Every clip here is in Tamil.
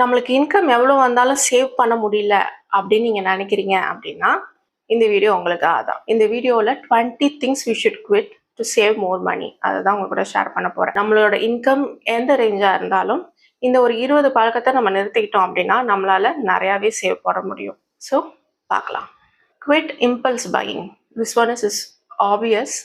நம்மளுக்கு இன்கம் எவ்வளோ வந்தாலும் சேவ் பண்ண முடியல அப்படின்னு நீங்கள் நினைக்கிறீங்க அப்படின்னா இந்த வீடியோ உங்களுக்காக தான். இந்த வீடியோவில் 20 things we should quit to save more money அதை தான் உங்க கூட ஷேர் பண்ண போகிறேன். நம்மளோட இன்கம் எந்த ரேஞ்சாக இருந்தாலும் இந்த ஒரு 20 பழக்கத்தை நம்ம நிறுத்திக்கிட்டோம் அப்படின்னா நம்மளால நிறையாவே சேவ் பண்ண முடியும். ஸோ பார்க்கலாம். Quit impulse buying. This one is obvious.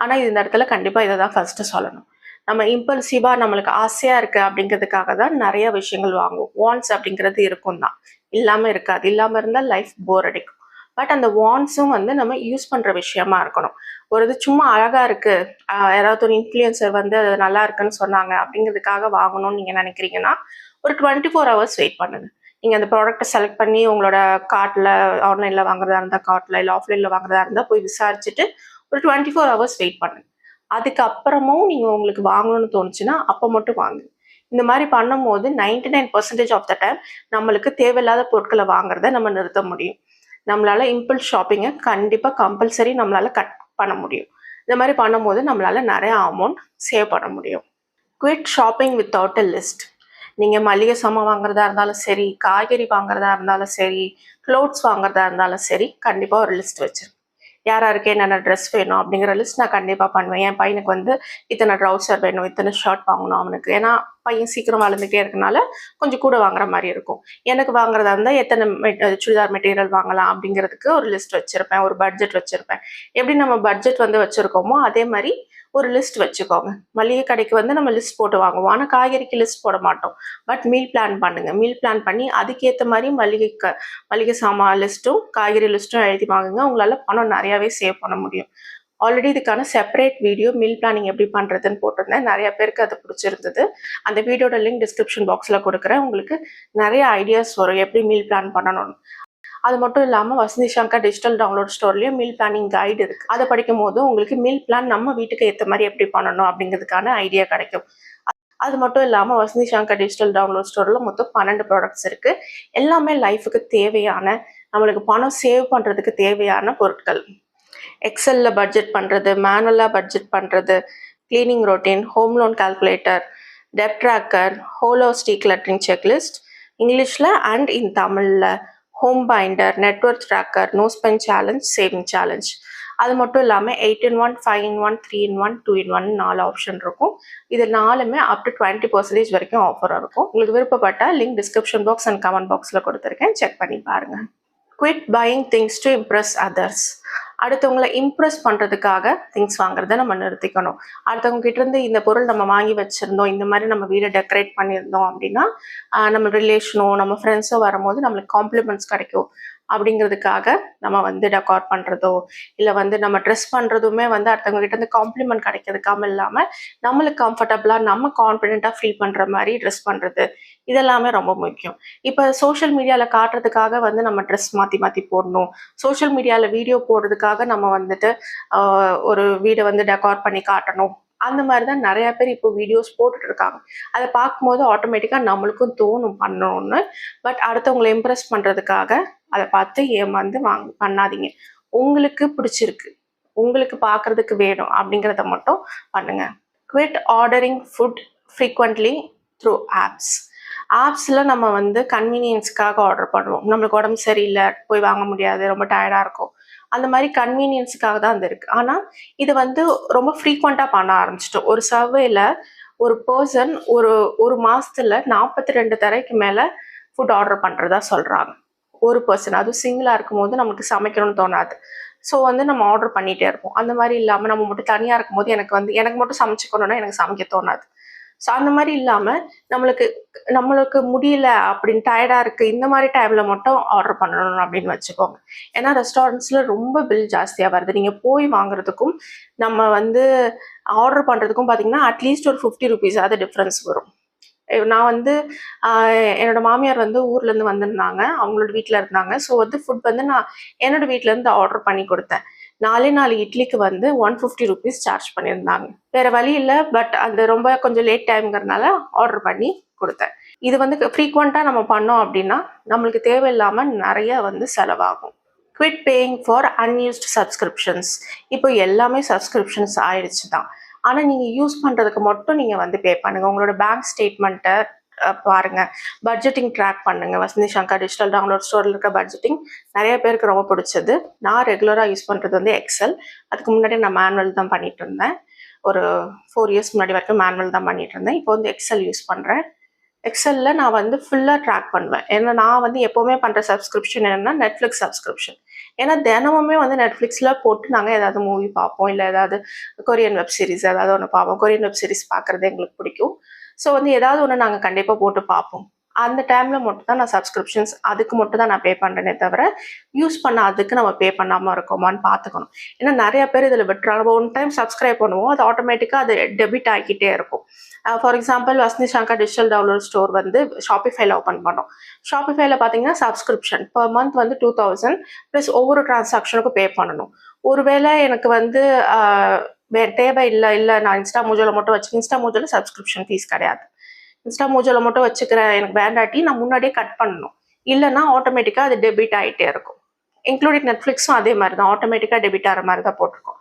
ஆனால் இந்த இடத்துல கண்டிப்பாக இதை தான் ஃபர்ஸ்ட் சொல்லணும். நம்ம இம்பல்சிவாக நம்மளுக்கு ஆசையாக இருக்குது அப்படிங்கிறதுக்காக தான் நிறைய விஷயங்கள் வாங்குவோம். வாண்ட்ஸ் அப்படிங்கிறது இருக்கும் தான், இல்லாமல் இருக்காது. இல்லாமல் இருந்தால் லைஃப் போர் அடிக்கும். பட் அந்த வாண்ட்ஸும் வந்து நம்ம யூஸ் பண்ணுற விஷயமா இருக்கணும். ஒரு இது சும்மா அழகாக இருக்குது, யாராவது ஒரு இன்ஃப்ளூயன்சர் வந்து அது நல்லா இருக்குன்னு சொன்னாங்க அப்படிங்கிறதுக்காக வாங்கணும்னு நீங்கள் நினைக்கிறீங்கன்னா ஒரு 24 hours வெயிட் பண்ணுங்க. நீங்கள் அந்த ப்ராடக்ட்டை செலக்ட் பண்ணி உங்களோட கார்ட்டில், ஆன்லைனில் வாங்குறதா இருந்தால் கார்ட்டில், இல்லை ஆஃப்லைனில் வாங்குறதா இருந்தால் போய் விசாரிச்சுட்டு ஒரு 24 hours வெயிட் பண்ணுங்க. அதுக்கப்புறமும் நீங்கள் உங்களுக்கு வாங்கணும்னு தோணுச்சுன்னா அப்போ மட்டும் வாங்க. இந்த மாதிரி பண்ணும்போது 99% ஆஃப் த டைம் நம்மளுக்கு தேவையில்லாத பொருட்களை வாங்குறத நம்ம நிறுத்த முடியும். நம்மளால இம்பல்ஸ் ஷாப்பிங்கை கண்டிப்பாக கம்பல்சரி நம்மளால கட் பண்ண முடியும். இந்த மாதிரி பண்ணும்போது நம்மளால நிறைய அமௌண்ட் சேவ் பண்ண முடியும். Quit shopping without a list. நீங்கள் மளிகை சாமான் வாங்குறதா இருந்தாலும் சரி, காய்கறி வாங்குறதா இருந்தாலும் சரி, க்ளோத்ஸ் வாங்குறதா இருந்தாலும் சரி, கண்டிப்பாக ஒரு லிஸ்ட் வச்சிருக்கேன். யாராருக்கு என்னென்ன ட்ரெஸ் வேணும் அப்படிங்கிற லிஸ்ட் நான் கண்டிப்பாக பண்ணுவேன். என் பையனுக்கு வந்து இத்தனை ட்ரௌசர் வேணும், இத்தனை ஷர்ட் வாங்கணும் அவனுக்கு. ஏன்னா பையன் சீக்கிரம் வளர்ந்துட்டே இருக்கனால கொஞ்சம் கூட வாங்குற மாதிரி இருக்கும். எனக்கு வாங்குறதா இருந்தால் எத்தனை சுடிதார் மெட்டீரியல் வாங்கலாம் அப்படிங்கிறதுக்கு ஒரு லிஸ்ட் வச்சுருப்பேன், ஒரு பட்ஜெட் வச்சுருப்பேன். எப்படி நம்ம பட்ஜெட் வந்து வச்சுருக்கோமோ அதே மாதிரி ஒரு லிஸ்ட் வச்சுக்கோங்க. மளிகை கடைக்கு வந்து நம்ம லிஸ்ட் போட்டு வாங்குவோம், ஆனால் காய்கறிக்கு லிஸ்ட் போட மாட்டோம். பட் மீல் பிளான் பண்ணுங்க. மீல் பிளான் பண்ணி அதுக்கேற்ற மாதிரி மளிகை சாமான் லிஸ்ட்டும் காய்கறி லிஸ்ட்டும் எழுதி வாங்குங்க. உங்களால் பணம் நிறையாவே சேவ் பண்ண முடியும். ஆல்ரெடி இதுக்கான செப்பரேட் வீடியோ மீல் பிளானிங் எப்படி பண்ணுறதுன்னு போட்டிருந்தேன். நிறைய பேருக்கு அது பிடிச்சிருந்தது. அந்த வீடியோட லிங்க் டிஸ்கிரிப்ஷன் பாக்ஸில் கொடுக்குறேன். உங்களுக்கு நிறைய ஐடியாஸ் வரும் எப்படி மீல் பிளான் பண்ணணும்னு. அது மட்டும் இல்லாமல் வசந்தி சங்கர் டிஜிட்டல் டவுன்லோட் ஸ்டோர்லேயும் மீல் பிளானிங் கைடு இருக்குது. அதை படிக்கும் போது உங்களுக்கு மீல் பிளான் நம்ம வீட்டுக்கு ஏற்ற மாதிரி எப்படி பண்ணணும் அப்படிங்கிறதுக்கான ஐடியா கிடைக்கும். அது மட்டும் இல்லாமல் வசந்தி சங்கர் டிஜிட்டல் டவுன்லோட் ஸ்டோரில் மொத்தம் 12 ப்ராடக்ட்ஸ் இருக்குது. எல்லாமே லைஃபுக்கு தேவையான, நம்மளுக்கு பணம் சேவ் பண்ணுறதுக்கு தேவையான பொருட்கள். எக்ஸலில் பட்ஜெட் பண்ணுறது, மேனுவலாக பட்ஜெட் பண்ணுறது, cleaning routine, home loan calculator, டெப்ட் ட்ராக்கர், ஹோலோஸ்டிக் லெட்டரிங் செக்லிஸ்ட் இங்கிலீஷில் அண்ட் இன் தமிழில், home binder, network tracker, no spend challenge, saving challenge. அது மட்டும் இல்லாமல் 8-in-1, 5-in-1, 3-in-1, 2-in-1 4 option இருக்கும். இது 4மே அப் டு 20% வரைக்கும் ஆஃபர் இருக்கும். உங்களுக்கு விருப்பப்பட்ட link description box and comment பாக்ஸில் கொடுத்துருக்கேன், செக் பண்ணி பாருங்கள். Quit buying things to Impress others. அடுத்தவங்களை இம்ப்ரெஸ் பண்ணுறதுக்காக திங்ஸ் வாங்குறத நம்ம நிறுத்திக்கணும். அடுத்தவங்க கிட்ட இருந்து இந்த பொருள் நம்ம வாங்கி வச்சுருந்தோம், இந்த மாதிரி நம்ம வீடை டெக்கரேட் பண்ணியிருந்தோம் அப்படின்னா நம்ம ரிலேஷனோ நம்ம ஃப்ரெண்ட்ஸோ வரும்போது நம்மளுக்கு காம்ப்ளிமெண்ட்ஸ் கிடைக்கும் அப்படிங்கிறதுக்காக நம்ம வந்து டெக்கார் பண்ணுறதோ இல்லை வந்து நம்ம ட்ரெஸ் பண்ணுறதுமே வந்து அடுத்தவங்க கிட்ட இருந்து காம்ப்ளிமெண்ட் கிடைக்கிறதுக்காம இல்லாமல் நம்மளுக்கு கம்ஃபர்டபுளாக நம்ம கான்ஃபிடென்ட்டாக ஃபீல் பண்ணுற மாதிரி ட்ரெஸ் பண்ணுறது, இதெல்லாமே ரொம்ப முக்கியம். இப்போ சோஷியல் மீடியாவில் காட்டுறதுக்காக வந்து நம்ம ட்ரெஸ் மாற்றி மாற்றி போடணும், சோஷியல் மீடியாவில் வீடியோ போடுறதுக்காக நம்ம வந்துட்டு ஒரு வீடை வந்து டெக்கார் பண்ணி காட்டணும், அந்த மாதிரி தான் நிறைய பேர் இப்போ வீடியோஸ் போட்டுட்டு இருக்காங்க. அதை பார்க்கும்போது ஆட்டோமேட்டிக்காக நம்மளுக்கும் தோணும் பண்ணணும்னு. பட் அடுத்தவங்களை இம்ப்ரெஸ் பண்ணுறதுக்காக அதை பார்த்து ஏமாந்து பண்ணாதீங்க. உங்களுக்கு பிடிச்சிருக்கு, உங்களுக்கு பார்க்குறதுக்கு வேணும் அப்படிங்கிறத மட்டும் பண்ணுங்க. Quit ordering food frequently through apps. ஆப்ஸில் நம்ம வந்து கன்வீனியன்ஸ்க்காக ஆர்டர் பண்ணுவோம். நம்மளுக்கு உடம்பு சரியில்லை, போய் வாங்க முடியாது, ரொம்ப டயர்டாக இருக்கும், அந்த மாதிரி கன்வீனியன்ஸுக்காக தான் அது இருக்குது. ஆனால் இது வந்து ரொம்ப ஃப்ரீக்வெண்ட்டாக பண்ண ஆரம்பிச்சிட்டோம். ஒரு சர்வேல ஒரு பர்சன் ஒரு மாதத்தில் 42 தடவைக்கு மேலே ஃபுட் ஆர்டர் பண்ணுறதா சொல்கிறாங்க. ஒரு பர்சன், அதுவும் சிங்கிளாக இருக்கும்போது நமக்கு சமைக்கணும்னு தோணாது. ஸோ வந்து நம்ம ஆர்டர் பண்ணிகிட்டே இருப்போம். அந்த மாதிரி இல்லாமல் நம்ம மட்டும் தனியாக இருக்கும்போது எனக்கு மட்டும் சமைச்சிக்கணும்னா எனக்கு சமைக்க தோணாது. ஸோ அந்த மாதிரி இல்லாமல் நம்மளுக்கு முடியல அப்படின்னு டயர்டாக இருக்குது, இந்த மாதிரி டைமில் மட்டும் ஆர்டர் பண்ணணும் அப்படின்னு வச்சுக்கோங்க. ஏன்னா ரெஸ்டாரண்ட்ஸில் ரொம்ப பில் ஜாஸ்தியாக வருது. நீங்கள் போய் வாங்குறதுக்கும் நம்ம வந்து ஆர்டர் பண்ணுறதுக்கும் பார்த்தீங்கன்னா அட்லீஸ்ட் ஒரு 50 rupees டிஃப்ரென்ஸ் வரும். நான் வந்து என்னோட மாமியார் வந்து ஊர்லேருந்து வந்திருந்தாங்க, அவங்களோட வீட்டில் இருந்தாங்க. ஸோ வந்து ஃபுட் வந்து நான் என்னோட வீட்டிலேருந்து ஆர்டர் பண்ணி கொடுத்தேன். 4 இட்லிக்கு வந்து 150 rupees சார்ஜ் பண்ணியிருந்தாங்க. வேற வழி இல்லை, பட் அது ரொம்ப கொஞ்சம் லேட் டைம்ங்கிறதுனால ஆர்டர் பண்ணி கொடுத்தேன். இது வந்து ஃப்ரீக்வெண்ட்டாக நம்ம பண்ணோம் அப்படின்னா நம்மளுக்கு தேவையில்லாமல் நிறைய வந்து செலவாகும். Quit paying for unused subscriptions. இப்போ எல்லாமே சப்ஸ்கிரிப்ஷன்ஸ் ஆயிடுச்சு தான். ஆனால் நீங்கள் யூஸ் பண்ணுறதுக்கு மட்டும் நீங்கள் வந்து பே பண்ணுங்கள். உங்களோட பேங்க் ஸ்டேட்மெண்ட்டை பாருங்க. பட்ஜெட்டிங் ட்ராக் பண்ணுங்க. வசந்தி ஷங்கர் டிஜிட்டல் டவுன்லோட் ஸ்டோரில் இருக்க பட்ஜெட்டிங் நிறைய பேருக்கு ரொம்ப பிடிச்சது. நான் ரெகுலராக யூஸ் பண்ணுறது வந்து எக்ஸல். அதுக்கு முன்னாடி நான் மேனுவல் தான் பண்ணிட்டு இருந்தேன். ஒரு 4 இயர்ஸ் முன்னாடி வரைக்கும் மேனுவல் தான் பண்ணிட்டு இருந்தேன். இப்போ வந்து எக்ஸல் யூஸ் பண்ணுறேன். எக்ஸலில் நான் வந்து ஃபுல்லாக ட்ராக் பண்ணுவேன். ஏன்னா நான் வந்து எப்போவுமே பண்ணுற சப்ஸ்கிரிப்ஷன் என்னென்னா நெட்ஃப்ளிக்ஸ் சப்ஸ்கிரிப்ஷன். ஏன்னா தினமுமே வந்து நெட்ஃப்ளிக்ஸில் போட்டு நாங்கள் ஏதாவது மூவி பார்ப்போம், இல்லை ஏதாவது கொரியன் வெப் சீரிஸ் ஏதாவது ஒன்று பார்ப்போம். கொரியன் வெப் சீரிஸ் பார்க்குறது எங்களுக்கு பிடிக்கும். ஸோ வந்து ஏதாவது ஒன்று நாங்கள் கண்டிப்பாக போட்டு பார்ப்போம். அந்த டைமில் மட்டும் தான் நான் சப்ஸ்கிரிப்ஷன்ஸ் அதுக்கு மட்டும் தான் நான் பே பண்ணுறேனே தவிர யூஸ் பண்ண அதுக்கு நம்ம பே பண்ணாமல் இருக்கோமான்னு பார்த்துக்கணும். ஏன்னா நிறைய பேர் இதில் விட்டுறாங்க. ஒன் டைம் சப்ஸ்கிரைப் பண்ணுவோம், அது ஆட்டோமேட்டிக்காக அது டெபிட் ஆகிக்கிட்டே இருக்கும். For example Vasanthi Shankar digital download store வந்து ஷாப்பிஃபைல ஓப்பன் பண்ணோம். ஷாப்பிஃபைல பார்த்தீங்கன்னா சப்ஸ்கிரிப்ஷன் பர் மந்த் வந்து 2000 ப்ளஸ் ஒவ்வொரு டிரான்சாக்ஷனுக்கும் பே பண்ணணும். ஒருவேளை எனக்கு வந்து தேவை இல்லை நான் இன்ஸ்டா மூஜோவில் மட்டும் இன்ஸ்டா மூஜோவில் சப்ஸ்கிரிப்ஷன் ஃபீஸ் கிடையாது. இன்ஸ்டா மூஜோவில் மட்டும் வச்சுக்கிறேன், எனக்கு வேண்டாட்டி நான் முன்னாடியே கட் பண்ணணும். இல்லைன்னா ஆட்டோமேட்டிக்காக அது டெபிட் ஆகிட்டே இருக்கும். இன்க்ளூடிங் நெட்ஃப்ளிக்ஸும் அதே மாதிரி தான் ஆட்டோமேட்டிக்காக டெபிட் ஆகிற மாதிரி தான் போட்டிருக்கோம்.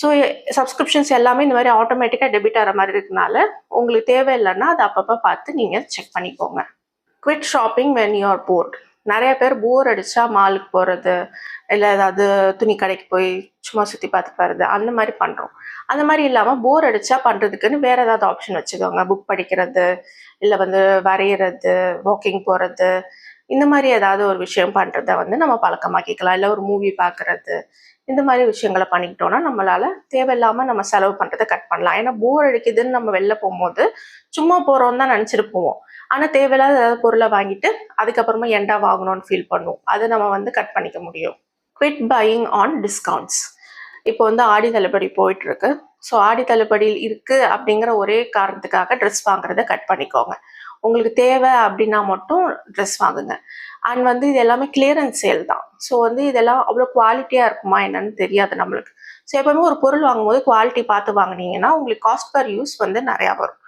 ஸோ சப்ஸ்கிரிப்ஷன்ஸ் எல்லாமே இந்த மாதிரி ஆட்டோமேட்டிக்காக டெபிட் ஆகிற மாதிரி இருக்கனால உங்களுக்கு தேவையில்லைன்னா அதை அப்பப்போ பார்த்து நீங்கள் செக் பண்ணிக்கோங்க. Quit shopping when you are bored. நிறைய பேர் போர் அடித்தா மாலுக்கு போகிறது, இல்லை ஏதாவது துணி கடைக்கு போய் சும்மா சுற்றி பார்த்து வருது, அந்த மாதிரி பண்ணுறோம். அந்த மாதிரி இல்லாமல் போர் அடித்தா பண்ணுறதுக்குன்னு வேறு ஏதாவது ஆப்ஷன் வச்சுக்கோங்க. புக் படிக்கிறது, இல்லை வந்து வரைகிறது, வாக்கிங் போகிறது, இந்த மாதிரி ஏதாவது ஒரு விஷயம் பண்ணுறத வந்து நம்ம பழக்கமாக்கிக்கலாம். இல்லை ஒரு மூவி பார்க்குறது, இந்த மாதிரி விஷயங்களை பண்ணிக்கிட்டோம்னா நம்மளால தேவையில்லாமல் நம்ம செலவு பண்ணுறதை கட் பண்ணலாம். ஏன்னா போர் அடிக்குதுன்னு நம்ம வெளில போகும்போது சும்மா போகிறோம் தான் நினச்சிட்டு போவோம். ஆனால் தேவையில்லாத ஏதாவது பொருளை வாங்கிட்டு அதுக்கப்புறமா ஏன்டா வாங்கணும்னு ஃபீல் பண்ணுவோம். அதை நம்ம வந்து கட் பண்ணிக்க முடியும். Quit buying on discounts. இப்போ வந்து ஆடி தள்ளுபடி போயிட்டு இருக்கு. ஸோ ஆடி தள்ளுபடி இருக்கு அப்படிங்கிற ஒரே காரணத்துக்காக ட்ரெஸ் வாங்குறத கட் பண்ணிக்கோங்க. உங்களுக்கு தேவை அப்படின்னா மட்டும் ட்ரெஸ் வாங்குங்க. அண்ட் வந்து இது எல்லாமே கிளியரன்ஸ் சேல் தான். ஸோ வந்து இதெல்லாம் அவ்வளோ குவாலிட்டியாக இருக்குமா என்னன்னு தெரியாது நம்மளுக்கு. ஸோ எப்பவுமே ஒரு பொருள் வாங்கும்போது குவாலிட்டி பார்த்து வாங்கினீங்கன்னா உங்களுக்கு காஸ்ட் பர் யூஸ் வந்து நிறையா வரும்.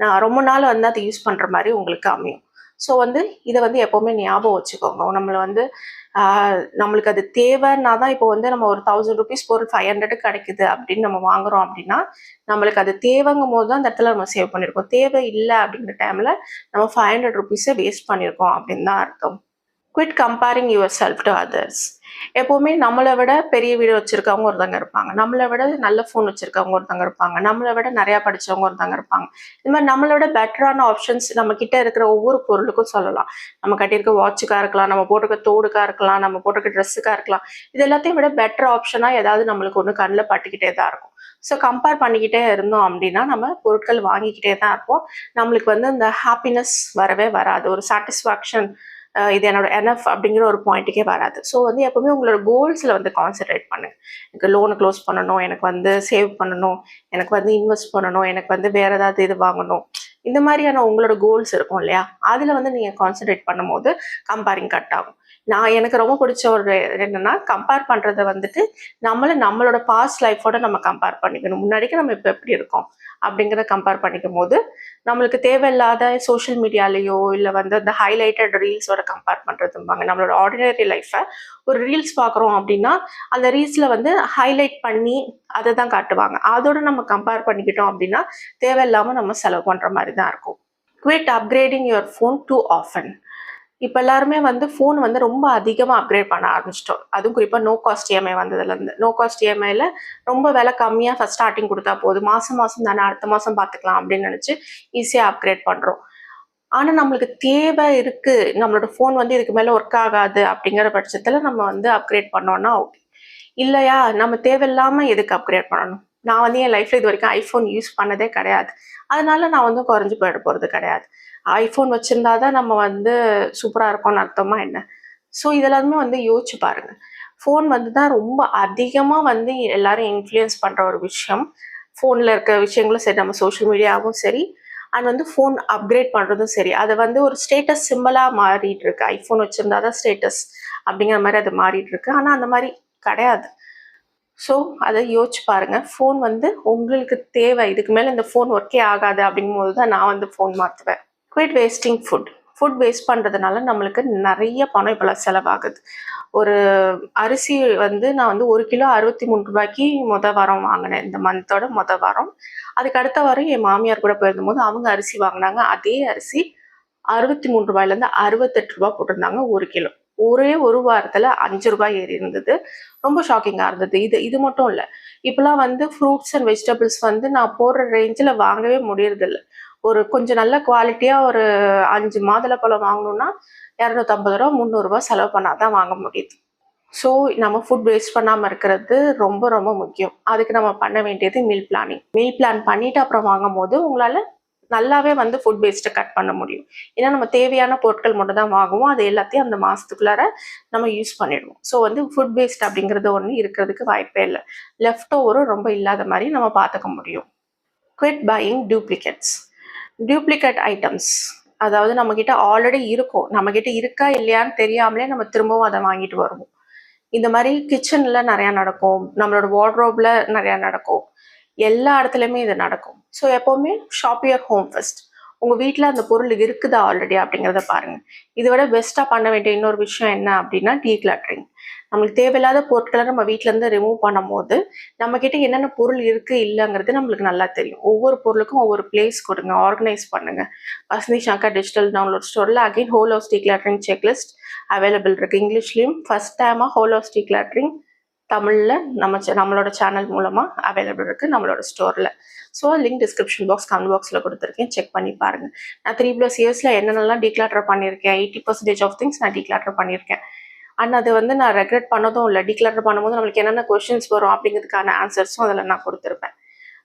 நான் ரொம்ப நாள் வந்து அதை யூஸ் பண்ணுற மாதிரி உங்களுக்கு அமையும். ஸோ வந்து இதை வந்து எப்போவுமே ஞாபகம் வச்சுக்கோங்க. நம்மளை வந்து நம்மளுக்கு அது தேவைன்னா தான். இப்போ வந்து நம்ம ஒரு 1000 rupees பொருள் 500 கிடைக்குது அப்படின்னு நம்ம வாங்குறோம் அப்படின்னா நம்மளுக்கு அது தேவைங்கும் போது தான் அந்த இடத்துல நம்ம சேவ் பண்ணியிருக்கோம். தேவை இல்லை அப்படிங்கிற டைமில் நம்ம 500 rupees வேஸ்ட் பண்ணியிருக்கோம் அப்படின்னு தான் அர்த்தம். Quit comparing your self to others. எப்போவுமே நம்மளை விட பெரிய வீடு வச்சுருக்கவங்க ஒருத்தவங்க இருப்பாங்க, நம்மளை விட நல்ல ஃபோன் வச்சுருக்கவங்க ஒருத்தவங்க இருப்பாங்க, நம்மளை விட நிறையா படித்தவங்க ஒருத்தவங்க இருப்பாங்க. இது மாதிரி நம்மளை விட பெட்டரான ஆப்ஷன்ஸ் நம்மக்கிட்ட இருக்கிற ஒவ்வொரு பொருளுக்கும் சொல்லலாம். நம்ம கட்டியிருக்க வாட்சுக்காக இருக்கலாம், நம்ம போட்டிருக்க தோடுக்காக இருக்கலாம், நம்ம போட்டிருக்க ட்ரெஸ்ஸுக்காக இருக்கலாம். இது எல்லாத்தையும் விட பெட்டர் ஆப்ஷனாக ஏதாவது நம்மளுக்கு ஒன்று கண்ணில் பட்டுக்கிட்டே தான் இருக்கும். ஸோ கம்பேர் பண்ணிக்கிட்டே இருந்தோம் அப்படின்னா நம்ம பொருட்கள் வாங்கிக்கிட்டே தான் இருப்போம். நம்மளுக்கு வந்து இந்த ஹாப்பினஸ் வரவே வராது. ஒரு சாட்டிஸ்ஃபேக்ஷன், இது என்னோட என்எஃப் அப்படிங்கிற ஒரு பாயிண்ட்டுக்கே வராது. ஸோ வந்து எப்பவுமே உங்களோட கோல்ஸில் வந்து கான்சென்ட்ரேட் பண்ணுங்க. எனக்கு லோனை க்ளோஸ் பண்ணணும், எனக்கு வந்து சேவ் பண்ணணும், எனக்கு வந்து இன்வெஸ்ட் பண்ணணும், எனக்கு வந்து வேறு ஏதாவது இது வாங்கணும், இந்த மாதிரியான உங்களோட கோல்ஸ் இருக்கும் இல்லையா, அதில் வந்து நீங்கள் கான்சென்ட்ரேட் பண்ணும்போது கம்பேரிங் கட் ஆகும். எனக்கு ரொம்ப பிடிச்ச ஒரு என்னன்னா கம்பேர் பண்ணுறதை வந்துட்டு நம்மளோட பாஸ்ட் லைஃபோட நம்ம கம்பேர் பண்ணிக்கணும். முன்னாடிக்கு நம்ம இப்போ எப்படி இருக்கோம் அப்படிங்கிறத கம்பேர் பண்ணிக்கும் போது நம்மளுக்கு தேவையில்லாத சோஷியல் மீடியாலேயோ இல்லை வந்து அந்த ஹைலைட்டட் ரீல்ஸோட கம்பேர் பண்ணுறதும்பாங்க. நம்மளோட ஆர்டினரி லைஃப்பை ஒரு ரீல்ஸ் பார்க்குறோம் அப்படின்னா அந்த ரீல்ஸில் வந்து ஹைலைட் பண்ணி அதை தான் காட்டுவாங்க. அதோட நம்ம கம்பேர் பண்ணிக்கிட்டோம் அப்படின்னா தேவையில்லாமல் நம்ம செலவு பண்ணுற மாதிரி தான் இருக்கும். Quit upgrading your phone too often. இப்போ எல்லாருமே வந்து ஃபோன் வந்து ரொம்ப அதிகமாக அப்கிரேட் பண்ண ஆரம்பிச்சிட்டோம். அதுவும் குறிப்பாக நோ காஸ்ட் இஎம்ஐ வந்ததுலேருந்து. நோ காஸ்ட் இஎம்ஐயில் ரொம்ப விலை கம்மியாக ஃபஸ்ட் ஸ்டார்டிங் கொடுத்தா போதும், மாதம் தானே அடுத்த மாதம் பார்த்துக்கலாம் அப்படின்னு நினச்சி ஈஸியாக அப்கிரேட் பண்ணுறோம். ஆனால் நம்மளுக்கு தேவை இருக்குது, நம்மளோட ஃபோன் வந்து இதுக்கு மேலே ஒர்க் ஆகாது அப்படிங்கிற பட்சத்தில் நம்ம வந்து அப்கிரேட் பண்ணோன்னா ஓகே. இல்லையா, நம்ம தேவையில்லாமல் எதுக்கு அப்கிரேட் பண்ணணும்? நான் வந்து என் லைஃப்பில் இது வரைக்கும் ஐஃபோன் யூஸ் பண்ணதே கிடையாது. அதனால நான் வந்து குறைஞ்சி போயிட போகிறது கிடையாது. ஐஃபோன் வச்சுருந்தா தான் நம்ம வந்து சூப்பராக இருக்கோம்னு அர்த்தமா என்ன? ஸோ இதெல்லாமே வந்து யோசிச்சு பாருங்கள். ஃபோன் வந்து தான் ரொம்ப அதிகமாக வந்து எல்லாரும் இன்ஃப்ளூயன்ஸ் பண்ணுற ஒரு விஷயம். ஃபோனில் இருக்க விஷயங்களும் சரி, நம்ம சோஷியல் மீடியாவும் சரி, அண்ட் வந்து ஃபோன் அப்கிரேட் பண்ணுறதும் சரி, அதை வந்து ஒரு ஸ்டேட்டஸ் சிம்பிளாக மாறிட்டு இருக்கு. ஐஃபோன் வச்சுருந்தா தான் ஸ்டேட்டஸ் அப்படிங்கிற மாதிரி அது மாறிட்டு இருக்கு. ஆனால் அந்த மாதிரி கிடையாது. ஸோ அதை யோசிச்சு பாருங்கள். ஃபோன் வந்து உங்களுக்கு தேவை, இதுக்கு மேலே இந்த ஃபோன் ஒர்க்கே ஆகாது அப்படிங்கும்போது தான் நான் வந்து ஃபோன் மாற்றுவேன். குவிட் வேஸ்டிங் ஃபுட் வேஸ்ட் பண்ணுறதுனால நம்மளுக்கு நிறைய பணம் இப்போலாம் செலவாகுது. ஒரு அரிசி வந்து நான் வந்து 1 கிலோ 63 ரூபாய்க்கு வாரம் வாங்கினேன், இந்த மந்தோட வாரம். அதுக்கு அடுத்த வாரம் என் மாமியார் கூட போயிருந்தபோது அவங்க அரிசி வாங்கினாங்க. அதே அரிசி ரூ. 63 ரூ. 68 போட்டிருந்தாங்க 1 கிலோ. ஒரே ஒரு வாரத்தில் ரூ. 5 ஏறி இருந்தது. ரொம்ப ஷாக்கிங்காக இருந்தது. இது மட்டும் இல்லை, இப்போலாம் வந்து ஃப்ரூட்ஸ் அண்ட் வெஜிடபிள்ஸ் வந்து நான் போடுற ரேஞ்சில் வாங்கவே முடியறதில்ல. ஒரு கொஞ்சம் நல்ல குவாலிட்டியாக ஒரு 5 மாதுளப்பழம் வாங்கணும்னா ரூ. 250 300 செலவு பண்ணாதான் வாங்க முடியுது. ஸோ நம்ம ஃபுட் வேஸ்ட் பண்ணாமல் இருக்கிறது ரொம்ப ரொம்ப முக்கியம். அதுக்கு நம்ம பண்ண வேண்டியது மீல் பிளானிங். மீல் பிளான் பண்ணிவிட்டு அப்புறம் வாங்கும் போது உங்களால் நல்லாவே வந்து ஃபுட் வேஸ்ட்டை கட் பண்ண முடியும். ஏன்னா நம்ம தேவையான பொருட்கள் மட்டும் தான் வாங்குவோம். அது எல்லாத்தையும் அந்த மாதத்துக்குள்ளார நம்ம யூஸ் பண்ணிடுவோம். ஸோ வந்து ஃபுட் வேஸ்ட் அப்படிங்கிறது ஒன்று இருக்கிறதுக்கு வாய்ப்பே இல்லை. லெஃப்ட் ஓவரும் ரொம்ப இல்லாத மாதிரி நம்ம பார்த்துக்க முடியும். Quit buying duplicate items. அதாவது நம்மக்கிட்ட ஆல்ரெடி இருக்கும், நம்மக்கிட்ட இருக்கா இல்லையான்னு தெரியாமலே நம்ம திரும்பவும் அதை வாங்கிட்டு வருவோம். இந்த மாதிரி கிச்சனில் நிறையா நடக்கும், நம்மளோட வார்ட்ரோப்ல நிறையா நடக்கும், எல்லா இடத்துலையுமே இது நடக்கும். ஸோ எப்போவுமே ஷாப் யுவர் ஹோம் ஃபர்ஸ்ட். உங்கள் வீட்டில் அந்த பொருள் இருக்குதா ஆல்ரெடி அப்படிங்கிறத பாருங்கள். இதை விட பெஸ்ட்டாக பண்ண வேண்டிய இன்னொரு விஷயம் என்ன அப்படின்னா டீக்ளட்டரிங். நம்மளுக்கு தேவையில்லாத பொருட்களை நம்ம வீட்டிலேருந்து ரிமூவ் பண்ணும் போது நம்மக்கிட்ட என்னென்ன பொருள் இருக்குது இல்லைங்கிறது நம்மளுக்கு நல்லா தெரியும். ஒவ்வொரு பொருளுக்கும் ஒவ்வொரு பிளேஸ் கொடுங்க, ஆர்கனைஸ் பண்ணுங்கள். வசந்தி ஷங்கர் டிஜிட்டல் டவுன்லோட் ஸ்டோரில் again whole house decluttering checklist available இருக்குது. இங்கிலீஷ்லேயும் ஃபர்ஸ்ட் டைமாக ஹோல் ஹவுஸ் டீக்ளட்டரிங் தமிழில் நம்மளோட சேனல் மூலமாக அவைலபிள் இருக்குது நம்மளோட ஸ்டோரில். So link description box comment பாக்ஸில் கொடுத்துருக்கேன், செக் பண்ணி பாருங்கள். நான் 3+ இயர்ஸில் என்னென்னலாம் டீக்ளாட்டர் பண்ணியிருக்கேன், 80% ஆஃப் திங்ஸ் நான் டீக்ளாட்டர் பண்ணியிருக்கேன். அண்ட் அது வந்து நான் ரெக்ரெட் பண்ணதும் இல்லை. டீக்ளாட்டர் பண்ணும்போது நம்மளுக்கு என்னென்ன கொஷின்ஸ் வரும் அப்படிங்கிறதுக்கான ஆன்சர்ஸும் அதில் நான் கொடுத்துருப்பேன்.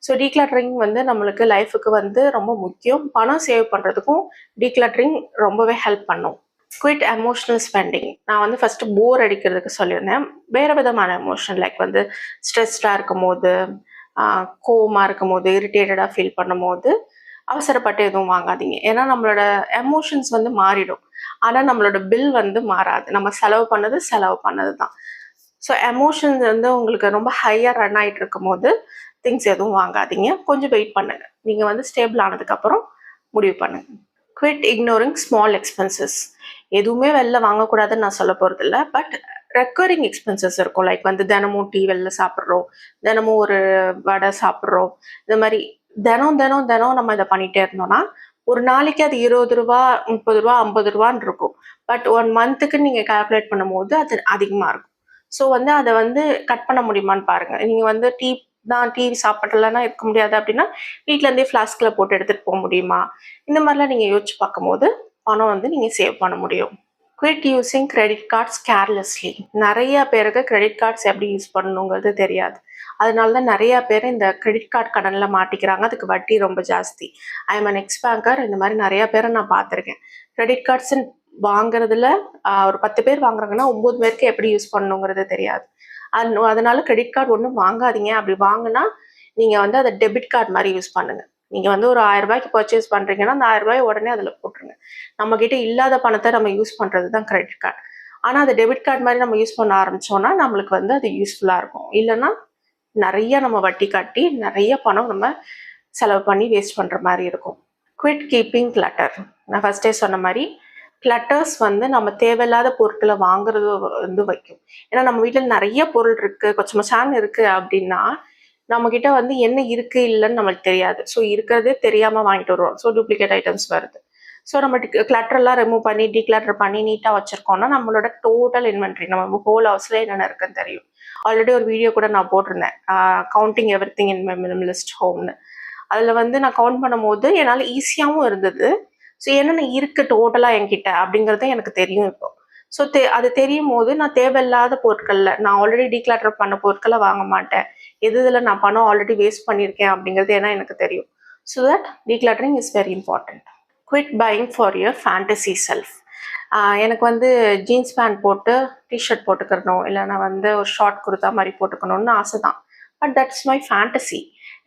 ஸோ டீக்ளாட்டரிங் வந்து நம்மளுக்கு லைஃபுக்கு வந்து ரொம்ப முக்கியம். பணம் சேவ் பண்ணுறதுக்கும் டீக்ளாட்டரிங் ரொம்பவே ஹெல்ப் பண்ணும். Quit emotional spending. நான் வந்து ஃபஸ்ட்டு போர் அடிக்கிறதுக்கு சொல்லியிருந்தேன். வேறு விதமான எமோஷன் லைக் வந்து ஸ்ட்ரெஸ்டாக இருக்கும் போது, கோவமாக இருக்கும் போது, இரிட்டேட்டடாக ஃபீல் பண்ணும் போது அவசரப்பட்டு எதுவும் வாங்காதீங்க. ஏன்னா நம்மளோட எமோஷன்ஸ் வந்து மாறிடும், ஆனால் நம்மளோட பில் வந்து மாறாது. நம்ம செலவு பண்ணது தான். ஸோ எமோஷன்ஸ் வந்து உங்களுக்கு ரொம்ப ஹையாக ரன் ஆகிட்டு இருக்கும் போது திங்ஸ் எதுவும் வாங்காதீங்க. கொஞ்சம் வெயிட் பண்ணுங்கள். நீங்கள் வந்து ஸ்டேபிள் ஆனதுக்கப்புறம் முடிவு பண்ணுங்கள். Quit ignoring small expenses. எதுவுமே வெளில வாங்கக்கூடாதுன்னு நான் சொல்ல போகிறதில்ல, பட் ரெக்கரிங் எக்ஸ்பென்சஸ் இருக்கும். லைக் வந்து தினமும் டீ வெளில சாப்பிட்றோம், தினமும் ஒரு வடை சாப்பிட்றோம். இந்த மாதிரி தினம் நம்ம இதை பண்ணிகிட்டே இருந்தோம்னா ஒரு நாளைக்கு அது ரூ. 20 ரூபா 50 ரூபான்னு இருக்கும். பட் 1 மந்த்துக்கு நீங்கள் கால்குலேட் பண்ணும் போது அது அதிகமாக இருக்கும். ஸோ வந்து அதை வந்து கட் பண்ண முடியுமான்னு பாருங்கள். நீங்கள் வந்து டீ சாப்பிடலன்னா இருக்க முடியாது அப்படின்னா வீட்டிலேருந்தே ஃப்ளாஸ்கில் போட்டு எடுத்துகிட்டு போக முடியுமா? இந்த மாதிரிலாம் நீங்கள் யோசிச்சு பார்க்கும்போது பணம் வந்து நீங்கள் சேவ் பண்ண முடியும். Quit using credit cards carelessly. நிறைய பேருக்கு கிரெடிட் கார்ட்ஸ் எப்படி யூஸ் பண்ணணுங்கிறது தெரியாது. அதனால தான் நிறையா பேர் இந்த கிரெடிட் கார்டு கடனில் மாட்டிக்கிறாங்க. அதுக்கு வட்டி ரொம்ப ஜாஸ்தி. I am an X banker. இந்த மாதிரி நிறையா பேரை நான் பார்த்துருக்கேன். கிரெடிட் கார்ட்ஸ் வாங்குறதுல ஒரு 10 பேர் வாங்குறாங்கன்னா 9 பேருக்கு எப்படி யூஸ் பண்ணணுங்கிறது தெரியாது. அதனால கிரெடிட் கார்டு ஒன்றும் வாங்காதீங்க. அப்படி வாங்கினா நீங்கள் வந்து அதை டெபிட் கார்டு மாதிரி யூஸ் பண்ணுங்கள். நீங்கள் வந்து ஒரு 1000 ரூபாய்க்கு பர்ச்சேஸ் பண்ணுறீங்கன்னா அந்த 1000 ரூபாய் உடனே அதில் போட்டுருங்க. நம்மக்கிட்ட இல்லாத பணத்தை நம்ம யூஸ் பண்ணுறது தான் கிரெடிட் கார்டு. ஆனால் அதை டெபிட் கார்டு மாதிரி நம்ம யூஸ் பண்ண ஆரம்பித்தோன்னா நம்மளுக்கு வந்து அது யூஸ்ஃபுல்லாக இருக்கும். இல்லைன்னா நிறைய நம்ம வட்டி கட்டி நிறைய பணம் நம்ம செலவு பண்ணி வேஸ்ட் பண்ணுற மாதிரி இருக்கும். Quit keeping clutter. நான் ஃபர்ஸ்டே சொன்ன மாதிரி கிளட்டர்ஸ் வந்து நம்ம தேவையில்லாத பொருட்களை வாங்குறது வந்து வைக்கும். ஏன்னா நம்ம வீட்டில் நிறைய பொருள் இருக்குது, கொஞ்சம் மச்சான் இருக்குது அப்படின்னா நம்மக்கிட்ட வந்து என்ன இருக்குது இல்லைன்னு நம்மளுக்கு தெரியாது. ஸோ இருக்கிறதே தெரியாமல் வாங்கிட்டு வருவோம். ஸோ டூப்ளிகேட் ஐட்டம்ஸ் வருது. ஸோ நம்ம கிளட்டர்லாம் ரிமூவ் பண்ணி டீக்ளட்டர் பண்ணி நீட்டாக வச்சுருக்கோம்னா நம்மளோட டோட்டல் இன்வென்ட்ரி நம்ம ஹோல் ஹவுஸில் என்னென்ன இருக்குன்னு தெரியும். ஆல்ரெடி ஒரு வீடியோ கூட நான் போட்டிருந்தேன், counting everything in my minimalist ஹோம்னு. அதில் வந்து நான் கவுண்ட் பண்ணும்போது என்னால் ஈஸியாகவும் இருந்தது. ஸோ என்னென்ன இருக்குது டோட்டலாக என்கிட்ட அப்படிங்கிறது எனக்கு தெரியும் இப்போ. ஸோ அது தெரியும் போது நான் தேவையில்லாத பொருட்களில் நான் ஆல்ரெடி டீக்ளட்டர் பண்ண பொருட்களை வாங்க மாட்டேன். இதில் நான் பணம் ஆல்ரெடி வேஸ்ட் பண்ணியிருக்கேன் அப்படிங்கிறது ஏன்னா எனக்கு தெரியும். So that decluttering is very important. Quit buying for your fantasy self. எனக்கு வந்து ஜீன்ஸ் பேண்ட் போட்டு டிஷர்ட் போட்டுக்கணும், இல்லைனா வந்து ஒரு ஷார்ட் குர்த்தா மாதிரி போட்டுக்கணும்னு ஆசை தான். But that's my fantasy.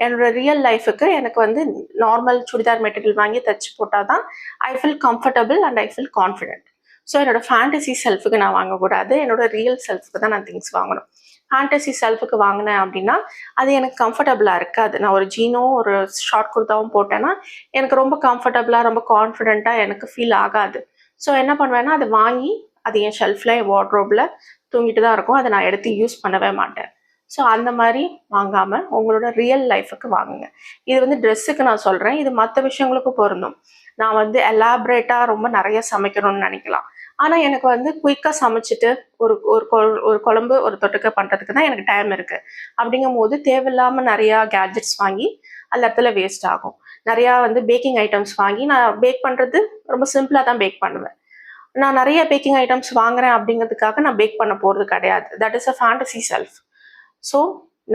என்னோட ரியல் லைஃபுக்கு எனக்கு வந்து நார்மல் சுடிதார் மெட்டீரியல் வாங்கி தைச்சி போட்டால் தான் I feel comfortable and I feel confident. So என்னோட ஃபேண்டசி செல்ஃபுக்கு நான் வாங்கக்கூடாது, என்னோட ரியல் செல்ஃபுக்கு தான் நான் திங்ஸ் வாங்கணும். ஃபேண்டசி செல்ஃபுக்கு வாங்கினேன் அப்படின்னா அது எனக்கு கம்ஃபர்டபுளாக இருக்காது. நான் ஒரு ஜீனும் ஒரு ஷார்ட் குர்த்தாவும் போட்டேன்னா எனக்கு ரொம்ப கம்ஃபர்டபுளாக ரொம்ப கான்ஃபிடென்ட்டாக எனக்கு ஃபீல் ஆகாது. ஸோ என்ன பண்ணுவேன்னா அதை வாங்கி அது என் ஷெல்ஃபில் என் வார்ட்ரோபில் தூங்கிட்டு தான் இருக்கும். அதை நான் எடுத்து யூஸ் பண்ணவே மாட்டேன். ஸோ அந்த மாதிரி வாங்காமல் உங்களோட ரியல் லைஃபுக்கு வாங்குங்க. இது வந்து ட்ரெஸ்ஸுக்கு நான் சொல்கிறேன், இது மற்ற விஷயங்களுக்கும் பொருந்தும். நான் வந்து எலாபரேட்டாக ரொம்ப நிறைய சமைக்கணும்னு நினைக்கலாம், ஆனால் எனக்கு வந்து குயிக்காக சமைச்சிட்டு ஒரு ஒரு குழம்பு ஒரு தொட்டுக்க பண்ணுறதுக்கு தான் எனக்கு டைம் இருக்குது. அப்படிங்கும் போது தேவையில்லாமல் நிறையா கேட்ஜெட்ஸ் வாங்கி அந்த இடத்துல வேஸ்ட் ஆகும். நிறையா வந்து பேக்கிங் ஐட்டம்ஸ் வாங்கி நான் பேக் பண்ணுறது ரொம்ப சிம்பிளாக தான் பேக் பண்ணுவேன். நான் நிறைய பேக்கிங் ஐட்டம்ஸ் வாங்குறேன் அப்படிங்கிறதுக்காக நான் பேக் பண்ண போகிறது கிடையாது. That is a fantasy self. So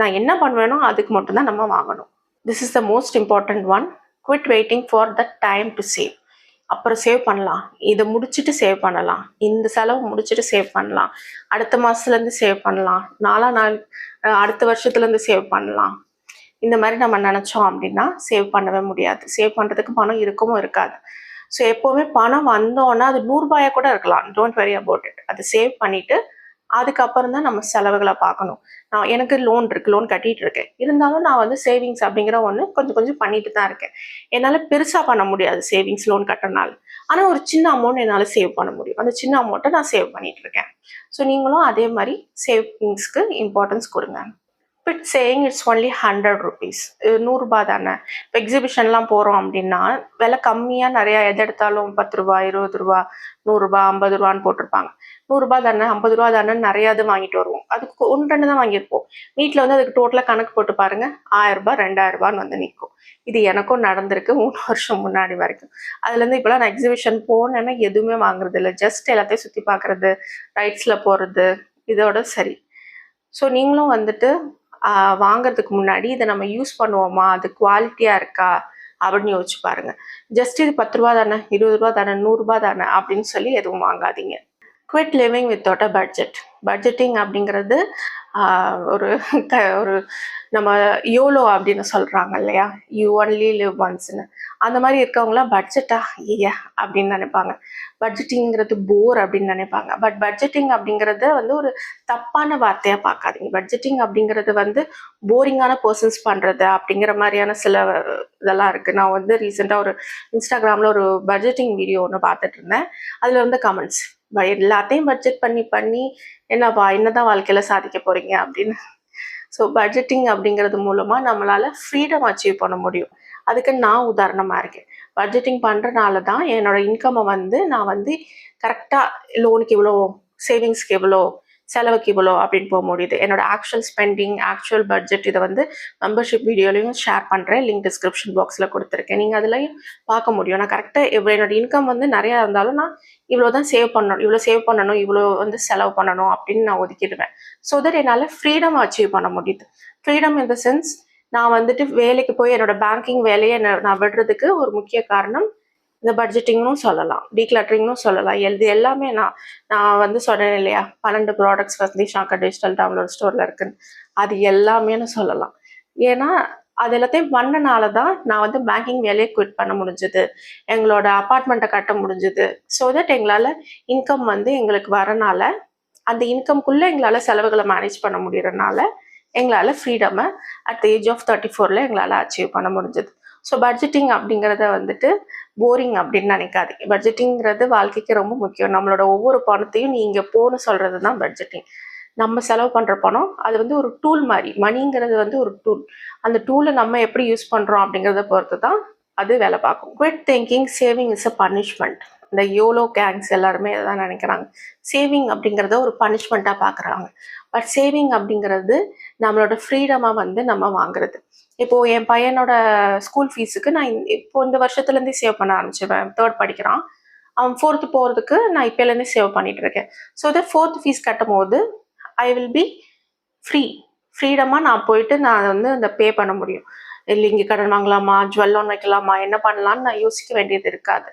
நான் என்ன பண்ணுவேனோ அதுக்கு மட்டும்தான் நம்ம வாங்கணும். This is the most important one. Quit waiting for the time to save. அப்புறம் சேவ் பண்ணலாம், இதை முடிச்சுட்டு சேவ் பண்ணலாம், இந்த செலவு முடிச்சுட்டு சேவ் பண்ணலாம், அடுத்த மாதத்துலேருந்து சேவ் பண்ணலாம், நாள் அடுத்த வருஷத்துலேருந்து சேவ் பண்ணலாம். இந்த மாதிரி நம்ம நினச்சோம் அப்படின்னா சேவ் பண்ணவே முடியாது. சேவ் பண்ணுறதுக்கு பணம் இருக்கவும் இருக்காது. ஸோ எப்போவுமே பணம் வந்தோன்னா அது 100 ரூபாயா கூட இருக்கலாம், டோன்ட் வெரி அபவுட் இட். அது சேவ் பண்ணிவிட்டு அதுக்கப்புறம் தான் நம்ம செலவுகளை பார்க்கணும். நான் எனக்கு லோன் இருக்குது, லோன் கட்டிகிட்டு இருக்கேன், இருந்தாலும் நான் வந்து சேவிங்ஸ் அப்படிங்கிற ஒன்று கொஞ்சம் கொஞ்சம் பண்ணிட்டு தான் இருக்கேன். என்னால் பெருசாக பண்ண முடியாது சேவிங்ஸ் லோன் கட்டுறனால, ஆனால் ஒரு சின்ன அமௌண்ட் என்னால் சேவ் பண்ண முடியும். அந்த சின்ன அமௌண்ட்டை நான் சேவ் பண்ணிகிட்டு இருக்கேன். ஸோ நீங்களும் அதே மாதிரி சேவிங்ஸ்க்கு இம்பார்ட்டன்ஸ் கொடுங்க. It's saying it's only 100 rupees. 100 ரூபா தானே. இப்போ எக்ஸிபிஷன்லாம் போகிறோம் அப்படின்னா விலை கம்மியாக நிறையா எது எடுத்தாலும் 10 ரூபா, 20 ரூபா, 100 ரூபா, 50 ரூபான்னு போட்டிருப்பாங்க. 100 ரூபா தானே, 50 ரூபா தானே நிறையா இது வாங்கிட்டு வருவோம். அதுக்கு 1 2 தான் வாங்கியிருப்போம். வீட்டில் வந்து அதுக்கு டோட்டலாக கணக்கு போட்டு பாருங்கள், 1000 ரூபா 2000 ரூபான்னு வந்து நிற்கும். இது எனக்கும் நடந்திருக்கு 3 வருஷம் முன்னாடி வரைக்கும். அதுலேருந்து இப்போலாம் நான் எக்ஸிபிஷன் போனேன்னா எதுவுமே வாங்குறது இல்லை, ஜஸ்ட் எல்லாத்தையும் சுற்றி பார்க்குறது, ரைட்ஸில் போகிறது, இதோட சரி. ஸோ நீங்களும் வந்துட்டு வாங்கிறதுக்கு முன்னாடி இதை நம்ம யூஸ் பண்ணுவோமா, அது குவாலிட்டியாக இருக்கா அப்படின்னு யோசிச்சு பாருங்க. ஜஸ்ட் இது 10 ரூபா தானே, 20 ரூபா தானே, 100 ரூபா தானே அப்படின்னு சொல்லி எதுவும் வாங்காதீங்க. Quit living without a budget. Budgeting அப்படிங்கிறது ஒரு ஒரு நம்ம யோலோ அப்படின்னு சொல்கிறாங்க இல்லையா, யூ ஒன்லி லிவ் ஒன்ஸ்ன்னு. அந்த மாதிரி இருக்கவங்களாம் பட்ஜெட்டா ஐயா அப்படின்னு நினைப்பாங்க. பட்ஜெட்டிங்கிறது போர் அப்படின்னு நினைப்பாங்க. பட் பட்ஜெட்டிங் அப்படிங்கிறத வந்து ஒரு தப்பான வார்த்தையாக பார்க்காதீங்க. பட்ஜெட்டிங் அப்படிங்கிறது வந்து போரிங்கான பர்சன்ஸ் பண்ணுறது அப்படிங்கிற மாதிரியான சில இதெல்லாம் இருக்குது. நான் வந்து ரீசெண்டாக ஒரு இன்ஸ்டாகிராமில் ஒரு பட்ஜெட்டிங் வீடியோ ஒன்று பார்த்துட்டு இருந்தேன். அதில் வந்து கமெண்ட்ஸ், எல்லாத்தையும் பட்ஜெட் பண்ணி பண்ணி என்னப்பா என்னதான் வாழ்க்கையில் சாதிக்க போகிறீங்க அப்படின்னு. ஸோ பட்ஜெட்டிங் அப்படிங்கிறது மூலமாக நம்மளால் ஃப்ரீடம் அச்சீவ் பண்ண முடியும். அதுக்கு நான் உதாரணமாக இருக்கேன். பட்ஜெட்டிங் பண்ணுறனால தான் என்னோட இன்கம்மை வந்து நான் வந்து கரெக்டாக லோனுக்கு இவ்வளோ, சேவிங்ஸ்க்கு எவ்வளோ, செலவுக்கு இவ்வளோ அப்படின்னு போக முடியுது. என்னோட ஆக்சுவல் ஸ்பெண்டிங், ஆக்சுவல் பட்ஜெட் இதை வந்து மெம்பர்ஷிப் வீடியோலையும் ஷேர் பண்ணுறேன், லிங்க் டிஸ்கிரிப்ஷன் பாக்ஸில் கொடுத்துருக்கேன். நீங்கள் அதுலையும் பார்க்க முடியும். நான் கரெக்டாக என்னோட இன்கம் வந்து நிறையா இருந்தாலும் நான் இவ்வளோ தான் சேவ் பண்ணணும், இவ்வளோ சேவ் பண்ணணும், இவ்வளோ வந்து செலவு பண்ணணும் அப்படின்னு நான் ஒதுக்கிடுவேன். ஸோ தட் என்னால் ஃப்ரீடம் அச்சீவ் பண்ண முடியுது. ஃப்ரீடம் இன் த சென்ஸ், நான் வந்துட்டு வேலைக்கு போய் என்னோட பேங்கிங் வேலையை நான் விடுறதுக்கு ஒரு முக்கிய காரணம் இந்த பட்ஜெட்டிங்னும் சொல்லலாம், டீக்ளட்டரிங்னும் சொல்லலாம். இது எல்லாமே நான் வந்து சொன்னேன் இல்லையா, 12 ப்ராடக்ட்ஸ் வந்து ஷாக்கர் டிஜிட்டல் டவுன்லோட் ஸ்டோரில் இருக்குன்னு, அது எல்லாமேனு சொல்லலாம். ஏன்னா அது எல்லாத்தையும் பண்ணனால தான் நான் வந்து பேங்கிங் வேலையை குவிட் பண்ண முடிஞ்சுது, எங்களோட அப்பார்ட்மெண்ட்டை கட்ட முடிஞ்சுது. ஸோ தட் எங்களால் இன்கம் வந்து எங்களுக்கு வரனால, அந்த இன்கம்குள்ளே எங்களால் செலவுகளை மேனேஜ் பண்ண முடியறனால எங்களால் ஃப்ரீடமை அட் த ஏஜ் ஆஃப் 34 எங்களால் அச்சீவ் பண்ண முடிஞ்சது. ஸோ பட்ஜெட்டிங் அப்படிங்கிறத வந்துட்டு போரிங் அப்படின்னு நினைக்காதீங்க. பட்ஜெட்டிங்கிறது வாழ்க்கைக்கு ரொம்ப முக்கியம். நம்மளோட ஒவ்வொரு பணத்தையும் நீங்கள் போன்னு சொல்கிறது தான் பட்ஜெட்டிங். நம்ம செலவு பண்ணுற பணம் அது வந்து ஒரு டூல் மாதிரி. மணிங்கிறது வந்து ஒரு டூல். அந்த டூலை நம்ம எப்படி யூஸ் பண்ணுறோம் அப்படிங்கிறத பொறுத்து தான் அது வேலை பார்க்கும். Quit thinking saving is a punishment. இந்த யோலோ கேங்ஸ் எல்லாருமே இதான் நினைக்கிறாங்க. சேவிங் அப்படிங்கிறத ஒரு பனிஷ்மெண்ட்டாக பார்க்குறாங்க. பட் சேவிங் அப்படிங்கிறது நம்மளோட ஃப்ரீடமாக வந்து நம்ம வாங்குறது. இப்போது என் பையனோட ஸ்கூல் ஃபீஸுக்கு நான் இப்போ இந்த வருஷத்துலேருந்தே சேவ் பண்ண ஆரம்பிச்சிடுவேன். 3rd படிக்கிறான். அவன் 4th போகிறதுக்கு நான் இப்போலேருந்தே சேவ் பண்ணிகிட்டு இருக்கேன். ஸோ தட் 4th ஃபீஸ் கட்டும் போது ஐ வில் பி ஃப்ரீடமாக நான் போயிட்டு நான் வந்து அந்த பே பண்ண முடியும். இல்லை இங்கே கடன் வாங்கலாமா, ஜுவல் லோன் வைக்கலாமா, என்ன பண்ணலான்னு நான் யோசிக்க வேண்டியது இருக்காது.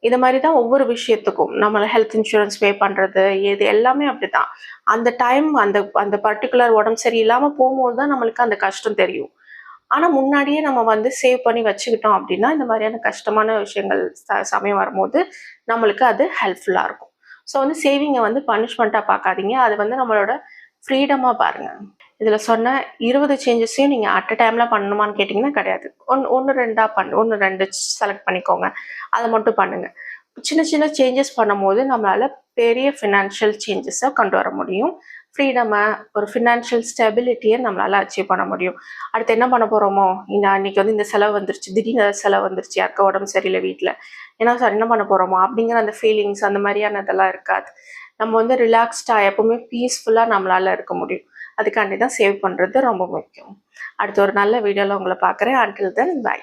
இது மாதிரி தான் ஒவ்வொரு விஷயத்துக்கும் நம்மளை ஹெல்த் இன்சூரன்ஸ் பே பண்ணுறது, இது எல்லாமே அப்படி தான். அந்த டைம் அந்த அந்த பர்டிகுலர் உடம்பு சரியில்லாமல் போகும்போது தான் நம்மளுக்கு அந்த கஷ்டம் தெரியும். ஆனால் முன்னாடியே நம்ம வந்து சேவ் பண்ணி வச்சுக்கிட்டோம் அப்படின்னா இந்த மாதிரியான கஷ்டமான விஷயங்கள் சமயம் வரும்போது நம்மளுக்கு அது ஹெல்ப்ஃபுல்லாக இருக்கும். ஸோ வந்து சேவிங்கை வந்து பனிஷ்மெண்ட்டாக பார்க்காதீங்க, அது வந்து நம்மளோட ஃப்ரீடமாக பாருங்கள். இதில் சொன்ன 20 சேஞ்சஸையும் நீங்கள் அட் அ டைமில் பண்ணணுமான்னு கேட்டிங்கன்னா கிடையாது. ஒன்று ரெண்டாக 1 2 செலக்ட் பண்ணிக்கோங்க, அதை மட்டும் பண்ணுங்கள். சின்ன சின்ன சேஞ்சஸ் பண்ணும்போது நம்மளால் பெரிய ஃபினான்ஷியல் சேஞ்சஸை கொண்டு வர முடியும். ஃப்ரீடமை, ஒரு ஃபினான்ஷியல் ஸ்டெபிலிட்டியை நம்மளால் அச்சீவ் பண்ண முடியும். அடுத்து என்ன பண்ண போகிறோமோ, இன்னைக்கு வந்து இந்த செலவு வந்துருச்சு, திடீர்னு செலவு வந்துருச்சு, யாருக்கா உடம்பு சரியில்லை வீட்டில், ஏன்னா சார் என்ன பண்ண போகிறோமோ அப்படிங்கிற அந்த ஃபீலிங்ஸ் அந்த மாதிரியானதெல்லாம் இருக்காது. நம்ம வந்து ரிலாக்ஸ்டாக எப்போவுமே பீஸ்ஃபுல்லாக நம்மளால் இருக்க முடியும். அதுக்காண்டி தான் சேவ் பண்ணுறது ரொம்ப முக்கியம். அடுத்து ஒரு நல்ல வீடியோவில் உங்களை பார்க்குறேன். Until then by.